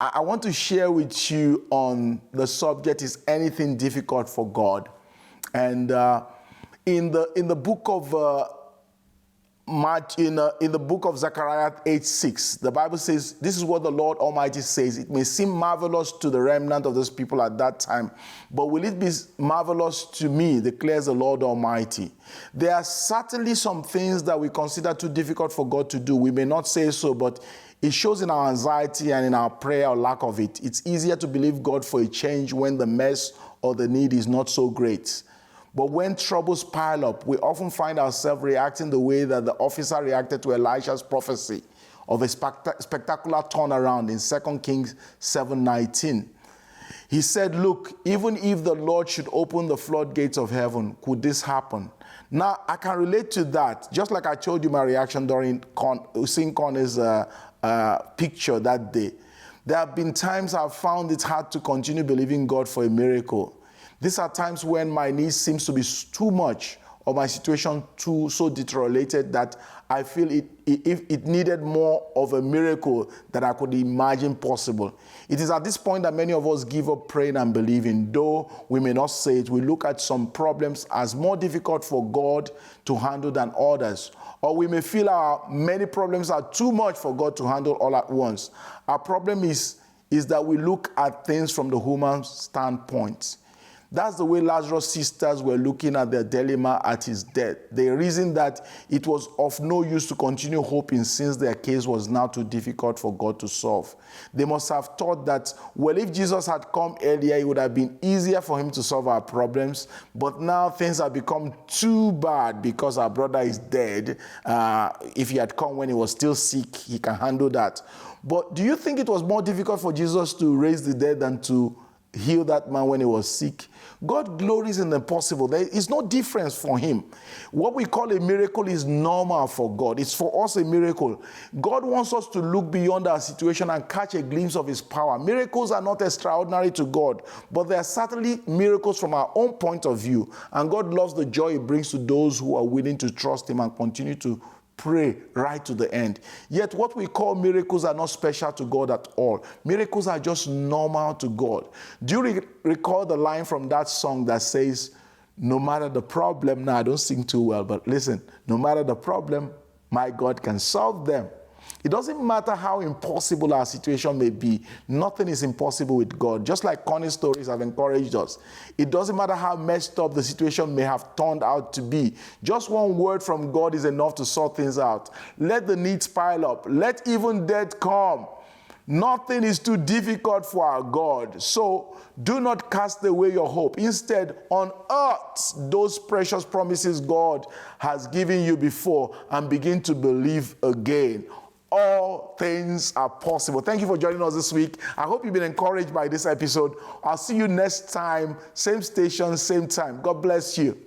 I want to share with you on the subject, is anything difficult for God? And in the book of in the book of Zechariah 8:6, the Bible says, this is what the Lord Almighty says: it may seem marvelous to the remnant of those people at that time, but will it be marvelous to me, declares the Lord Almighty. There are certainly some things that we consider too difficult for God to do. We may not say so, but it shows in our anxiety and in our prayer or lack of it. It's easier to believe God for a change when the mess or the need is not so great. But when troubles pile up, we often find ourselves reacting the way that the officer reacted to Elisha's prophecy of a spectacular turnaround in 2 Kings 7:19. He said, look, even if the Lord should open the floodgates of heaven, could this happen? Now, I can relate to that, just like I told you my reaction during seeing Connor's picture that day. There have been times I've found it hard to continue believing God for a miracle. These are times when my need seems to be too much, or my situation so deteriorated that I feel it needed more of a miracle than I could imagine possible. It is at this point that many of us give up praying and believing. Though we may not say it, we look at some problems as more difficult for God to handle than others. Or we may feel our many problems are too much for God to handle all at once. Our problem is that we look at things from the human standpoint. That's the way Lazarus' sisters were looking at their dilemma at his death. They reasoned that it was of no use to continue hoping since their case was now too difficult for God to solve. They must have thought that, well, if Jesus had come earlier, it would have been easier for him to solve our problems. But now things have become too bad because our brother is dead. If he had come when he was still sick, he can handle that. But do you think it was more difficult for Jesus to raise the dead than to heal that man when he was sick? God glories in the impossible. There is no difference for him. What we call a miracle is normal for God. It's for us a miracle. God wants us to look beyond our situation and catch a glimpse of his power. Miracles are not extraordinary to God, but they are certainly miracles from our own point of view. And God loves the joy it brings to those who are willing to trust him and continue to pray right to the end. Yet what we call miracles are not special to God at all. Miracles are just normal to God. Do you recall the line from that song that says, no matter the problem, now I don't sing too well, but listen, no matter the problem, my God can solve them. It doesn't matter how impossible our situation may be. Nothing is impossible with God. Just like Connie's stories have encouraged us. It doesn't matter how messed up the situation may have turned out to be. Just one word from God is enough to sort things out. Let the needs pile up. Let even death come. Nothing is too difficult for our God. So do not cast away your hope. Instead, unearth those precious promises God has given you before and begin to believe again. All things are possible. Thank you for joining us this week. I hope you've been encouraged by this episode. I'll see you next time. Same station, same time. God bless you.